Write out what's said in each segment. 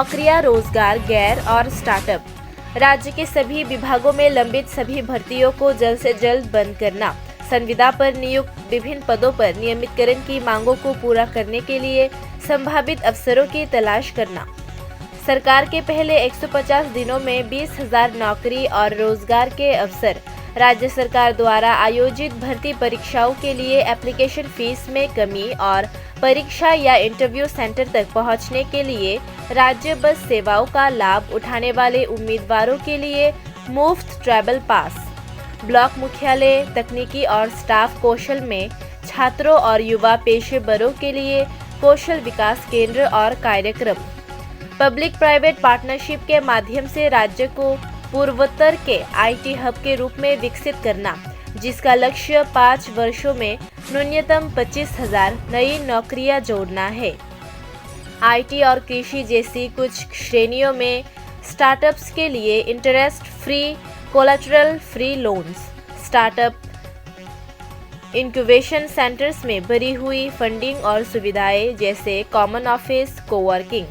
नौकरियां, रोजगार, गैर और स्टार्टअप। राज्य के सभी विभागों में लंबित सभी भर्तियों को जल्द से जल्द बंद करना। संविदा पर नियुक्त विभिन्न पदों पर नियमितकरण की मांगों को पूरा करने के लिए संभावित अवसरों की तलाश करना। सरकार के पहले 150 दिनों में 20,000 नौकरी और रोजगार के अवसर। राज्य सरकार द्वारा आयोजित भर्ती परीक्षाओं के लिए एप्लीकेशन फीस में कमी और परीक्षा या इंटरव्यू सेंटर तक पहुंचने के लिए राज्य बस सेवाओं का लाभ उठाने वाले उम्मीदवारों के लिए मुफ्त ट्रैवल पास। ब्लॉक मुख्यालय, तकनीकी और स्टाफ कौशल में छात्रों और युवा पेशेवरों के लिए कौशल विकास केंद्र और कार्यक्रम। पब्लिक प्राइवेट पार्टनरशिप के माध्यम से राज्य को पूर्वोत्तर के आईटी हब के रूप में विकसित करना, जिसका लक्ष्य 5 वर्षों में न्यूनतम 25,000 नई नौकरियां जोड़ना है। आईटी और कृषि जैसी कुछ श्रेणियों में स्टार्टअप्स के लिए interest free, collateral free loans. Startup incubation centres में भरी हुई फंडिंग और सुविधाएं जैसे कॉमन ऑफिस, कोवर्किंग।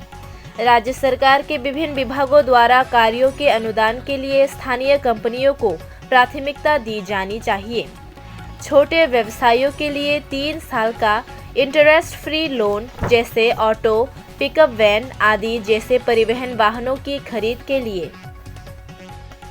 राज्य सरकार के विभिन्न विभागों द्वारा कार्यों के अनुदान के लिए स्थानीय कंपनियों को प्राथमिकता दी जानी चाहिए। छोटे व्यवसायों के लिए 3 साल का इंटरेस्ट फ्री लोन जैसे ऑटो, पिकअप वैन आदि जैसे परिवहन वाहनों की खरीद के लिए।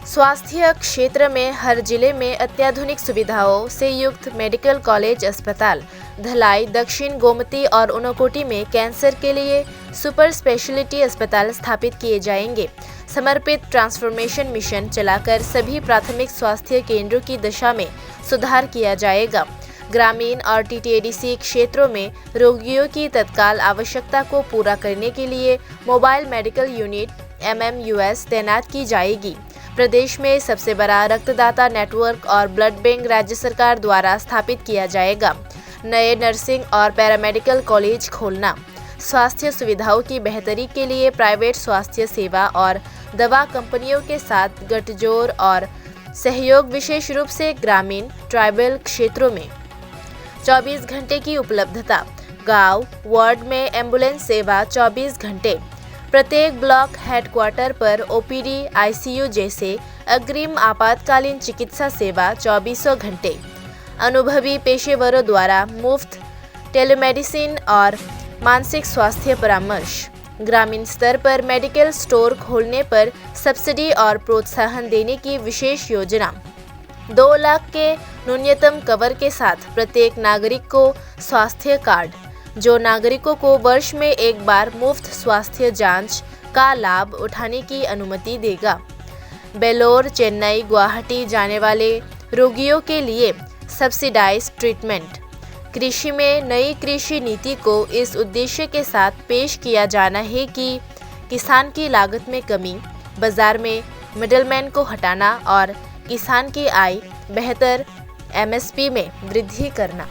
स्वास्थ्य क्षेत्र में हर जिले में अत्याधुनिक सुविधाओं से युक्त मेडिकल कॉलेज अस्पताल। धलाई, दक्षिण गोमती और ऊनकोटी में कैंसर के लिए सुपर स्पेशलिटी अस्पताल स्थापित किए जाएंगे। समर्पित ट्रांसफॉर्मेशन मिशन चलाकर सभी प्राथमिक स्वास्थ्य केंद्रों की दशा में सुधार किया जाएगा। ग्रामीण और टीटीएडीसी क्षेत्रों में रोगियों की तत्काल आवश्यकता को पूरा करने के लिए मोबाइल मेडिकल यूनिट MMUS तैनात की जाएगी। प्रदेश में सबसे बड़ा रक्तदाता नेटवर्क और ब्लड बैंक राज्य सरकार द्वारा स्थापित किया जाएगा। नए नर्सिंग और पैरामेडिकल कॉलेज खोलना। स्वास्थ्य सुविधाओं की बेहतरी के लिए प्राइवेट स्वास्थ्य सेवा और दवा कंपनियों के साथ गठजोड़ और सहयोग, विशेष रूप से ग्रामीण ट्राइबल क्षेत्रों में 24 घंटे की उपलब्धता। गांव, वार्ड में एम्बुलेंस सेवा 24 घंटे। प्रत्येक ब्लॉक हेडक्वार्टर पर OPD, ICU जैसे अग्रिम आपातकालीन चिकित्सा सेवा 24 घंटे। अनुभवी पेशेवरों द्वारा मुफ्त टेलीमेडिसिन और मानसिक स्वास्थ्य परामर्श। ग्रामीण स्तर पर मेडिकल स्टोर खोलने पर सब्सिडी और प्रोत्साहन देने की विशेष योजना। 2 लाख के न्यूनतम कवर के साथ प्रत्येक नागरिक को स्वास्थ्य कार्ड, जो नागरिकों को वर्ष में एक बार मुफ्त स्वास्थ्य जांच का लाभ उठाने की अनुमति देगा। बेलोर, चेन्नई, गुवाहाटी जाने वाले रोगियों के लिए सब्सिडाइज्ड ट्रीटमेंट। कृषि में नई कृषि नीति को इस उद्देश्य के साथ पेश किया जाना है कि किसान की लागत में कमी, बाजार में मिडलमैन को हटाना और किसान की आय बेहतर MSP में वृद्धि करना।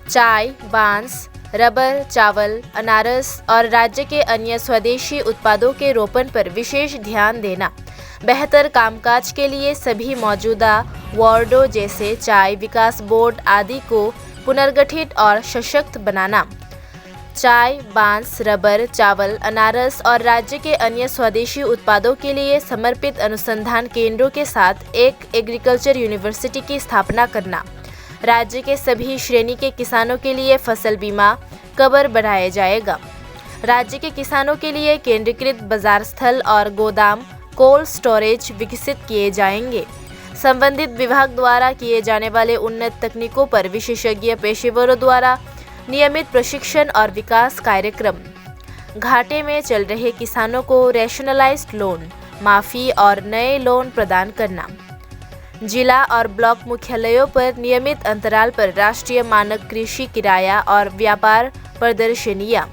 चाय, बांस, रबर, चावल, अनारस और राज्य के अन्य स्वदेशी उत्पादों के रोपण पर विशेष ध्यान देना। बेहतर कामकाज के लिए सभी मौजूदा वार्डों जैसे चाय विकास बोर्ड आदि को पुनर्गठित और सशक्त बनाना। चाय, बांस, रबर, चावल, अनारस और राज्य के अन्य स्वदेशी उत्पादों के लिए समर्पित अनुसंधान केंद्रों के साथ एक एग्रीकल्चर यूनिवर्सिटी की स्थापना करना। राज्य के सभी श्रेणी के किसानों के लिए फसल बीमा कवर बढ़ाया जाएगा। राज्य के किसानों के लिए केंद्रीकृत बाजार स्थल और गोदाम, कोल्ड स्टोरेज विकसित किए जाएंगे। संबंधित विभाग द्वारा किए जाने वाले उन्नत तकनीकों पर विशेषज्ञ पेशेवरों द्वारा नियमित प्रशिक्षण और विकास कार्यक्रम। घाटे में चल रहे किसानों को रैशनलाइज्ड लोन माफी और नए लोन प्रदान करना। जिला और ब्लॉक मुख्यालयों पर नियमित अंतराल पर राष्ट्रीय मानक कृषि किराया और व्यापार प्रदर्शनियां।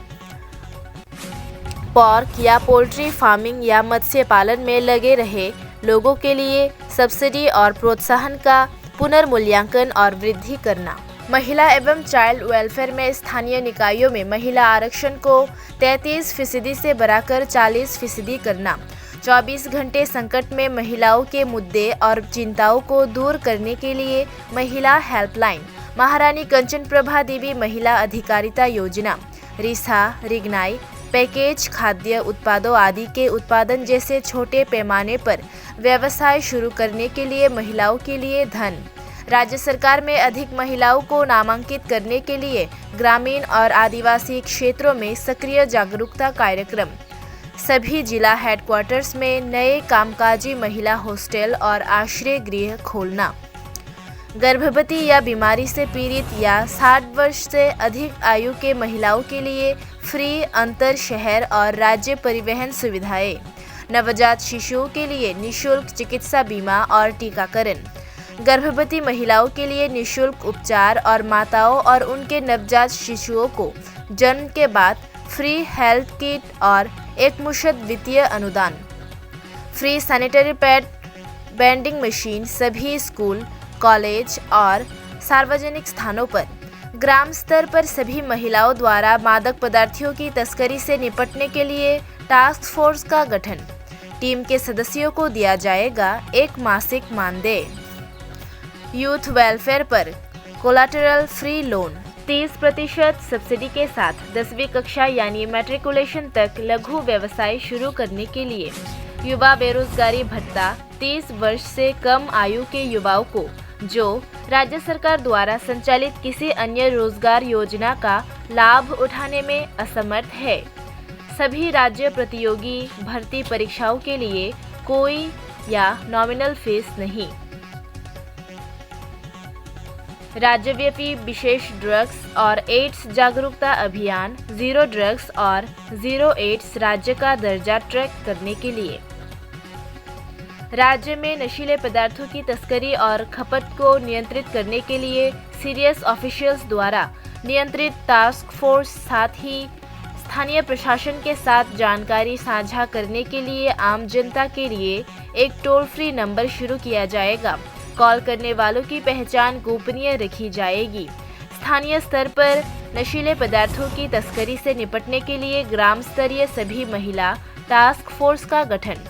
पोर्क या पोल्ट्री फार्मिंग या मत्स्य पालन में लगे रहे लोगों के लिए सब्सिडी और प्रोत्साहन का पुनर्मूल्यांकन और वृद्धि करना। महिला एवं चाइल्ड वेलफेयर में स्थानीय निकायों में महिला आरक्षण को 33% से बढ़ाकर 40% करना। 24 घंटे संकट में महिलाओं के मुद्दे और चिंताओं को दूर करने के लिए महिला हेल्पलाइन। महारानी कंचन प्रभा देवी महिला अधिकारिता योजना। रिसा, रिगनाई, पैकेज खाद्य उत्पादों आदि के उत्पादन जैसे छोटे पैमाने पर व्यवसाय शुरू करने के लिए महिलाओं के लिए धन। राज्य सरकार में अधिक महिलाओं को नामांकित करने के लिए ग्रामीण और आदिवासी क्षेत्रों में सक्रिय जागरूकता कार्यक्रम। सभी जिला हेडक्वार्टर्स में नए कामकाजी महिला हॉस्टल और आश्रय गृह खोलना। गर्भवती या बीमारी से पीड़ित या 60 वर्ष से अधिक आयु के महिलाओं के लिए फ्री अंतर शहर और राज्य परिवहन सुविधाएं। नवजात शिशुओं के लिए निःशुल्क चिकित्सा बीमा और टीकाकरण। गर्भवती महिलाओं के लिए निःशुल्क उपचार और माताओं और उनके नवजात शिशुओं को जन्म के बाद फ्री हेल्थ किट और एकमुश्त वित्तीय अनुदान। Free sanitary pad vending machine सभी स्कूल, कॉलेज और सार्वजनिक स्थानों पर। ग्राम स्तर पर सभी महिलाओं द्वारा मादक पदार्थों की तस्करी से निपटने के लिए टास्क फोर्स का गठन। टीम के सदस्यों को दिया जाएगा एक मासिक मानदेय। यूथ वेलफेयर पर कोलाटरल फ्री लोन 30% सब्सिडी के साथ 10वीं कक्षा यानी मैट्रिकुलेशन तक लघु व्यवसाय शुरू करने के लिए। युवा बेरोजगारी भत्ता 30 वर्ष से कम आयु के युवाओं को जो राज्य सरकार द्वारा संचालित किसी अन्य रोजगार योजना का लाभ उठाने में असमर्थ है। सभी राज्य प्रतियोगी भर्ती परीक्षाओं के लिए कोई या नॉमिनल फीस नहीं। राज्यव्यापी विशेष ड्रग्स और एड्स जागरूकता अभियान जीरो ड्रग्स और जीरो एड्स राज्य का दर्जा ट्रैक करने के लिए। राज्य में नशीले पदार्थों की तस्करी और खपत को नियंत्रित करने के लिए सीरियस ऑफिशियल्स द्वारा नियंत्रित टास्क फोर्स, साथ ही स्थानीय प्रशासन के साथ जानकारी साझा करने के लिए आम जनता के लिए एक टोल फ्री नंबर शुरू किया जाएगा। कॉल करने वालों की पहचान गोपनीय रखी जाएगी। स्थानीय स्तर पर नशीले पदार्थों की तस्करी से निपटने के लिए ग्राम स्तरीय सभी महिला टास्क फोर्स का गठन।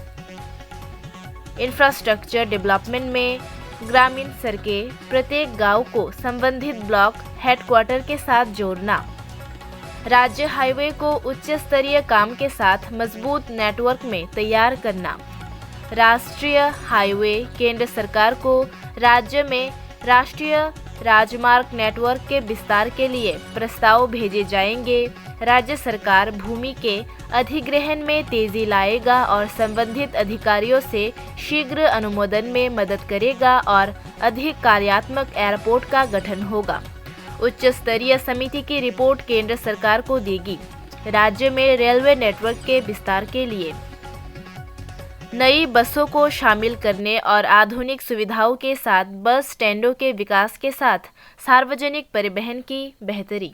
इंफ्रास्ट्रक्चर डेवलपमेंट में ग्रामीण सड़कें प्रत्येक गांव को संबंधित ब्लॉक हेडक्वार्टर के साथ जोड़ना। राज्य हाईवे को उच्च स्तरीय काम के साथ मजबूत नेटवर्क में तैयार करना। राष्ट्रीय हाईवे केंद्र सरकार को राज्य में राष्ट्रीय राजमार्ग नेटवर्क के विस्तार के लिए प्रस्ताव भेजे जाएंगे। राज्य सरकार भूमि के अधिग्रहण में तेजी लाएगा और संबंधित अधिकारियों से शीघ्र अनुमोदन में मदद करेगा और अधिक कार्यात्मक एयरपोर्ट का गठन होगा। उच्च स्तरीय समिति की रिपोर्ट केंद्र सरकार को देगी। राज्य में रेलवे नेटवर्क के विस्तार के लिए नई बसों को शामिल करने और आधुनिक सुविधाओं के साथ बस स्टैंडों के विकास के साथ सार्वजनिक परिवहन की बेहतरी।